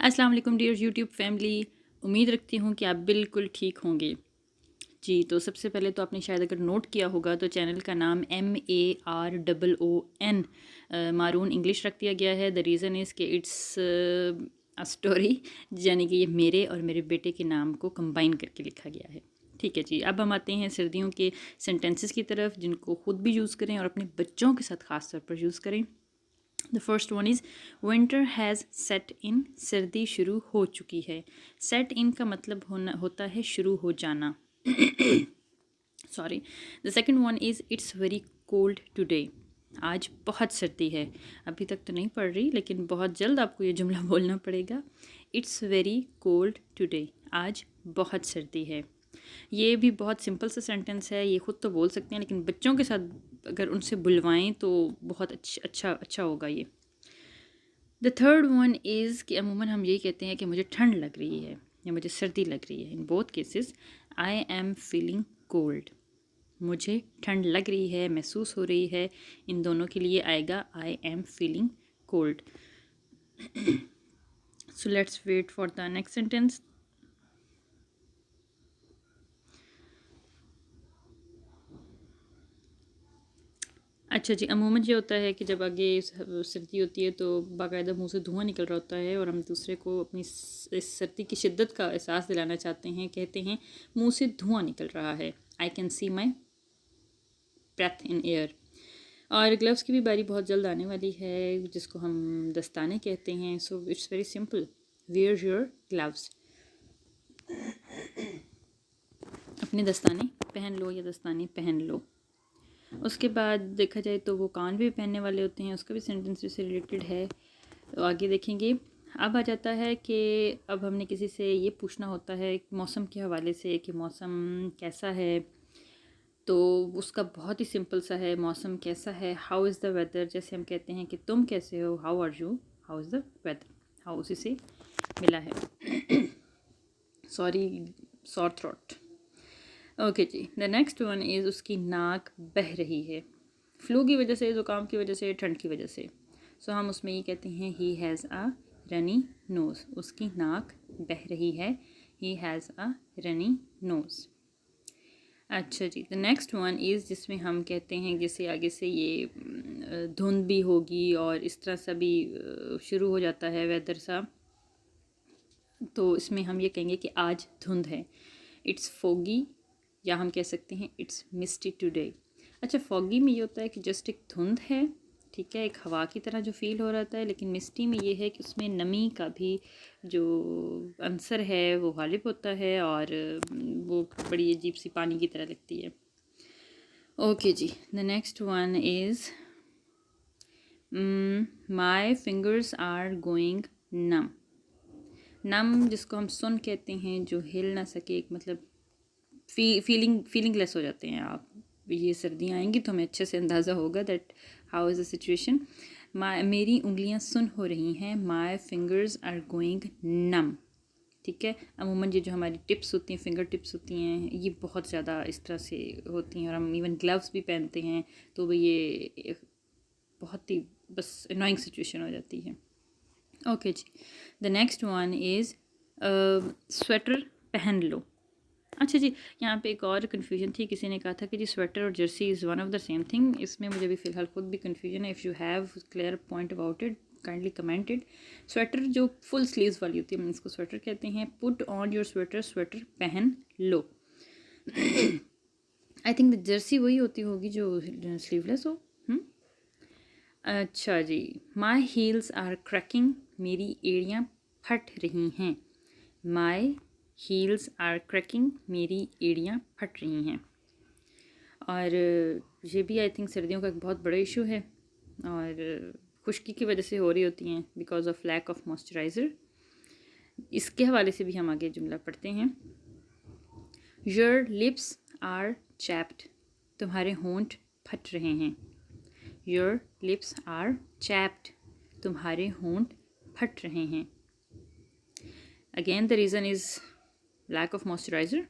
अस्सलाम वालेकुम dear YouTube family. उम्मीद रखती हूँ कि आप बिल्कुल ठीक होंगे। जी, तो सबसे पहले तो आपने शायद अगर नोट किया होगा तो चैनल का नाम MAROON मारून इंग्लिश रख दिया गया है। द रीज़न इज़ कि इट्स अ स्टोरी, यानी कि ये मेरे और मेरे बेटे के नाम को कंबाइन करके लिखा गया है। ठीक है जी, अब हम आते हैं सर्दियों के सेंटेंसेस की तरफ, जिनको खुद भी यूज़ करें और अपने बच्चों के साथ ख़ास तौर पर यूज़ करें। The first one is winter has set in, सर्दी शुरू हो चुकी है। सेट इन का मतलब होता है शुरू हो जाना। Sorry. The second one is it's very cold today, आज बहुत सर्दी है। अभी तक तो नहीं पड़ रही, लेकिन बहुत जल्द आपको ये जुमला बोलना पड़ेगा। इट्स वेरी कोल्ड टुडे, आज बहुत सर्दी है। ये भी बहुत सिंपल सा सेंटेंस है, ये खुद तो बोल सकते हैं, लेकिन बच्चों के साथ अगर उनसे बुलवाएं तो बहुत अच्छा होगा ये। द थर्ड वन इज़ कि अमूमन हम यही कहते हैं कि मुझे ठंड लग रही है या मुझे सर्दी लग रही है। In both cases I am feeling cold, मुझे ठंड लग रही है, महसूस हो रही है। इन दोनों के लिए आएगा I am feeling cold. So let's wait for the next sentence. अच्छा जी, अमूमन ये होता है कि जब आगे सर्दी होती है तो बाकायदा मुंह से धुआं निकल रहा होता है और हम दूसरे को अपनी इस सर्दी की शिद्दत का एहसास दिलाना चाहते हैं। कहते हैं मुंह से धुआं निकल रहा है, I can see my breath in air. और ग्लव्स की भी बारी बहुत जल्द आने वाली है, जिसको हम दस्ताने कहते हैं। So it's very simple, wear your gloves, अपने दस्ताने पहन लो या दस्ताने पहन लो। उसके बाद देखा जाए तो वो कान भी पहनने वाले होते हैं, उसका भी सेंटेंस से रिलेटेड है, तो आगे देखेंगे। अब आ जाता है कि अब हमने किसी से ये पूछना होता है मौसम के हवाले से कि मौसम कैसा है, तो उसका बहुत ही सिंपल सा है, मौसम कैसा है, हाउ इज़ द वेदर। जैसे हम कहते हैं कि तुम कैसे हो, how are you, how is the weather, how उसी से मिला है। Sorry, sore throat. ओके जी, द नेक्स्ट वन इज़ उसकी नाक बह रही है। फ्लू की वजह से, ज़ुकाम की वजह से, ठंड की वजह से। सो हम उसमें ये कहते हैं he has a runny nose, उसकी नाक बह रही है। He has a runny nose. अच्छा जी, द नेक्स्ट वन इज़ जिसमें हम कहते हैं जैसे आगे से ये धुंध भी होगी और इस तरह सा भी शुरू हो जाता है वेदर सा, तो इसमें हम ये कहेंगे कि आज धुंध है। इट्स फोगी, या हम कह सकते हैं इट्स मिस्टी टुडे। अच्छा, फॉगी में ये होता है कि जस्ट एक धुंध है, ठीक है, एक हवा की तरह जो फील हो रहा है, लेकिन मिस्टी में ये है कि उसमें नमी का भी जो अंसर है वो गालिब होता है और वो बड़ी अजीब सी पानी की तरह लगती है। ओके जी, the next one is my fingers are going numb. Numb जिसको हम सुन कहते हैं, जो हिल ना सके, एक मतलब फीलिंग लेस हो जाते हैं आप। ये सर्दियाँ आएंगी तो हमें अच्छे से अंदाज़ा होगा that how is the situation. मेरी उंगलियां सुन हो रही हैं, माई फिंगर्स आर गोइंग नम, ठीक है। अमूमन ये जो हमारी टिप्स होती हैं, फिंगर टिप्स होती हैं, ये बहुत ज़्यादा इस तरह से होती हैं और हम इवन ग्लव्स भी पहनते हैं, तो ये बहुत ही बस अनोइंग सिचुएशन हो जाती है। ओके जी, the next one is sweater पहन लो। अच्छा जी, यहाँ पे एक और कन्फ्यूजन थी, किसी ने कहा था कि जी स्वेटर और Jersey is one of the same thing. इसमें मुझे भी फ़िलहाल खुद भी कन्फ्यूजन है। If you have clear point about it kindly comment it. Sweater जो फुल स्लीव्स वाली होती है, हम इसको स्वेटर कहते हैं। Put on your sweater, sweater पहन लो। आई थिंक द जर्सी वही होती होगी जो स्लीवलेस हो। अच्छा जी, माई हील्स आर क्रैकिंग, मेरी एड़ियाँ फट रही हैं। माई हील्स आर क्रैकिंग, मेरी एड़ियाँ फट रही हैं। और ये भी आई थिंक सर्दियों का एक बहुत बड़ा इशू है और खुश्की की वजह से हो रही होती हैं, because of lack of moisturiser. इसके हवाले से भी हम आगे जुमला पढ़ते हैं। योर लिप्स आर चैप्ड, तुम्हारे होंठ फट रहे हैं। योर लिप्स आर चैप्ड, तुम्हारे होंठ फट रहे हैं। Again the reason is lack of moisturiser.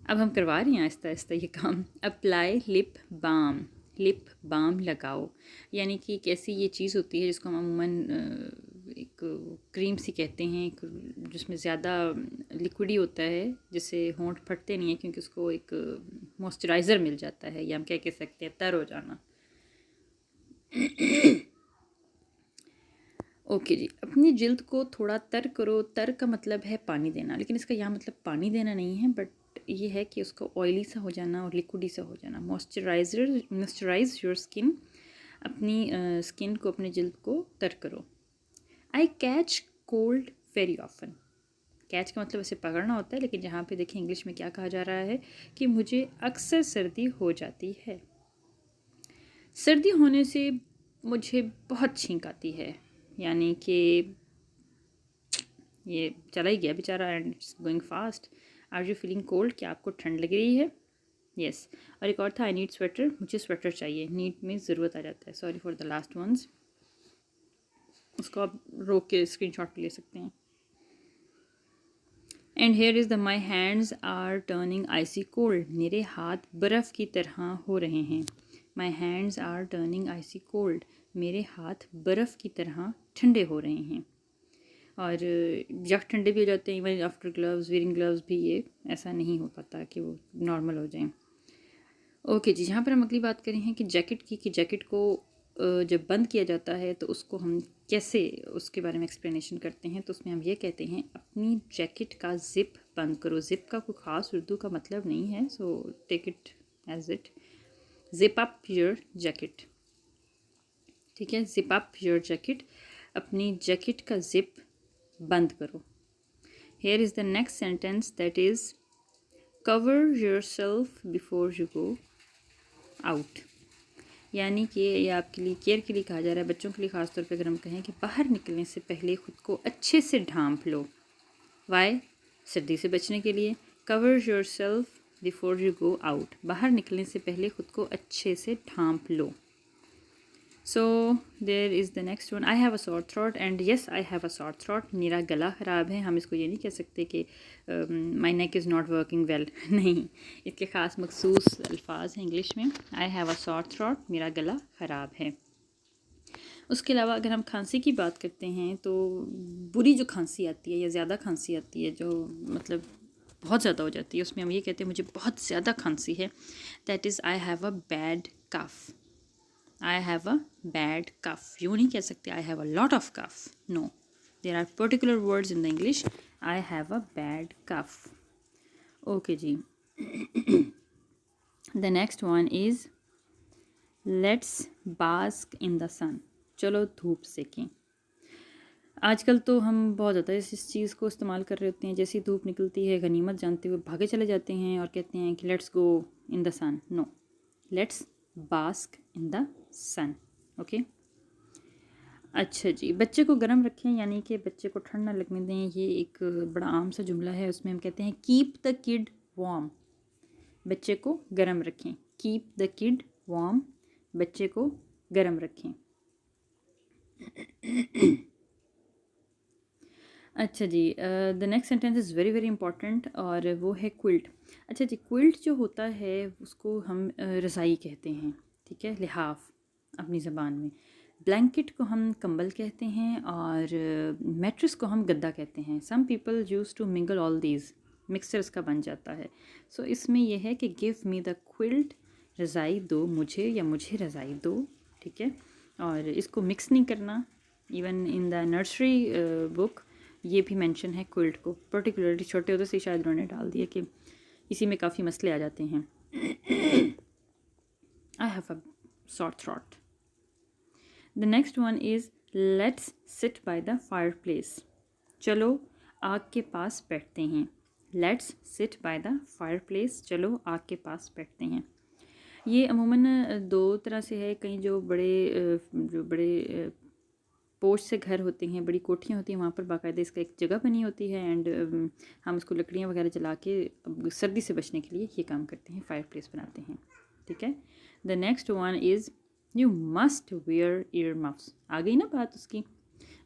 अब हम करवा रही हैं आहिस्ता आहिस्ता ये काम। Apply lip balm, lip balm लगाओ, यानी कि एक ऐसी ये चीज़ होती है जिसको हम अमूमन एक क्रीम सी कहते हैं, जिसमें ज़्यादा लिक्विडी होता है, जिससे होंठ फटते नहीं हैं, क्योंकि उसको एक मॉइस्चराइज़र मिल जाता है, या हम क्या कह सकते हैं, तर हो जाना। ओके जी, अपनी जिल्द को थोड़ा तर करो। तर का मतलब है पानी देना, लेकिन इसका यहाँ मतलब पानी देना नहीं है, बट ये है कि उसको ऑयली सा हो जाना और लिक्विडी सा हो जाना। मॉइस्चराइज योर स्किन, अपनी स्किन को, अपनी जिल्द को तर करो। I catch cold very often. Catch का मतलब ऐसे पकड़ना होता है, लेकिन यहाँ पे देखिए इंग्लिश में क्या कहा जा रहा है कि मुझे अक्सर सर्दी हो जाती है। सर्दी होने से मुझे बहुत छींक आती है, यानी कि ये चला ही गया बेचारा, and it's going fast. Are you feeling cold, क्या आपको ठंड लग रही है? यस। और एक और था, आई नीड स्वेटर, मुझे स्वेटर चाहिए। नीड में ज़रूरत आ जाता है। Sorry for the last once, उसको आप रोक के स्क्रीनशॉट ले सकते हैं। And here is the my hands are turning icy cold, मेरे हाथ बर्फ़ की तरह हो रहे हैं। My hands are turning icy cold, मेरे हाथ बर्फ़ की तरह ठंडे हो रहे हैं। और जब ठंडे भी हो जाते हैं, even after gloves, wearing gloves भी, ये ऐसा नहीं हो पाता कि वो नॉर्मल हो जाएं। ओके जी, यहाँ पर हम अगली बात करें हैं कि जैकेट की, कि जैकेट को जब बंद किया जाता है तो उसको हम कैसे, उसके बारे में एक्सप्लेनेशन करते हैं। तो उसमें हम ये कहते हैं, अपनी जैकेट का ज़िप बंद करो। ज़िप का कोई ख़ास उर्दू का मतलब नहीं है, so take it as it. Zip up your jacket, ठीक है, ज़िप अप योर जैकेट, अपनी जैकेट का ज़िप बंद करो। Here is the next sentence, that is cover yourself before you go out, यानी कि ये आपके लिए, केयर के लिए कहा जा रहा है, बच्चों के लिए ख़ास तौर पे। अगर हम कहें कि बाहर निकलने से पहले ख़ुद को अच्छे से ढांप लो। वाई? सर्दी से बचने के लिए। Cover yourself before you go out, बाहर निकलने से पहले ख़ुद को अच्छे से ढांप लो। So there is the next one, I have a sore throat, and yes I have a sore throat, मेरा गला ख़राब है। हम इसको ये नहीं कह सकते कि my neck is not working well, नहीं, इसके ख़ास मखसूस अल्फाज हैं इंग्लिश में। I have a sore throat, मेरा गला ख़राब है। उसके अलावा अगर हम खांसी की बात करते हैं, तो बुरी जो खांसी आती है या ज़्यादा खांसी आती है, जो मतलब बहुत ज़्यादा हो जाती है, उसमें हम ये कहते हैं मुझे बहुत ज़्यादा खांसी है। That is I have a bad cough. I have a bad cough. यूँ नहीं कह सकते I have a lot of cough. No. There are particular words in the English. I have a bad cough. Okay ji. The next one is let's bask in the sun. चलो धूप सेकें। आजकल तो हम बहुत ज़्यादा इस चीज़ को इस्तेमाल कर रहे होते हैं। जैसी धूप निकलती है, गनीमत जानते हुए भागे चले जाते हैं और कहते हैं कि let's go in the sun. No, let's bask in the sun. Okay. अच्छा जी, बच्चे को गर्म रखें, यानी कि बच्चे को ठंड ना लगने दें। ये एक बड़ा आम सा जुमला है, उसमें हम कहते हैं कीप द किड वार्म, बच्चे को गर्म रखें। कीप द किड वार्म, बच्चे को गर्म रखें। अच्छा जी, the next sentence is very very important, और वो है क्विल्ट। अच्छा जी, क्विल्ट जो होता है उसको हम रज़ाई कहते हैं, ठीक है, लिहाफ अपनी ज़बान में। ब्लैंकेट को हम कंबल कहते हैं, और मैट्रेस को हम गद्दा कहते हैं। Some people use to mingle all these, mixture इसका बन जाता है। सो इसमें यह है कि गिव मी द क्विल्ट, रज़ाई दो मुझे, या मुझे रज़ाई दो, ठीक है। और इसको मिक्स नहीं करना। Even in the nursery book ये भी मेंशन है क्विल्ट को, पर्टिकुलरली छोटे होते से शायद उन्होंने डाल दिया कि इसी में काफ़ी मसले आ जाते हैं। I have a sore throat. The next one is let's sit by the fireplace, चलो आग के पास बैठते हैं। Let's sit by the fireplace, चलो आग के पास बैठते हैं। ये अमूमन दो तरह से है। कहीं जो बड़े पोर्च से घर होते हैं, बड़ी कोठियाँ होती हैं, वहाँ पर बाकायदा इसका एक जगह बनी होती है, एंड हम उसको लकड़ियाँ वगैरह जला के सर्दी से बचने के लिए ये काम करते हैं, फायर प्लेस बनाते हैं, ठीक है। The next one is you must wear earmuffs. आ गई ना बात उसकी,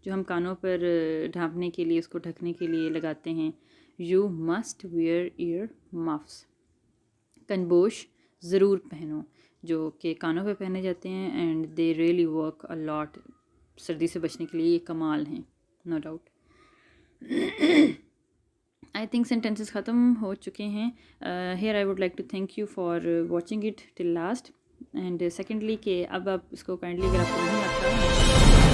जो हम कानों पर ढांपने के लिए, उसको ढकने के लिए लगाते हैं। You must wear earmuffs, कनबोश ज़रूर पहनो, जो कि कानों पे पहने जाते हैं, and they really work a lot. सर्दी से बचने के लिए ये कमाल हैं, no doubt. I think sentences ख़त्म हो चुके हैं। Here I would like to thank you for watching it till last. And secondly कि अब आप इसको काइंडली अगर आपको नहीं आता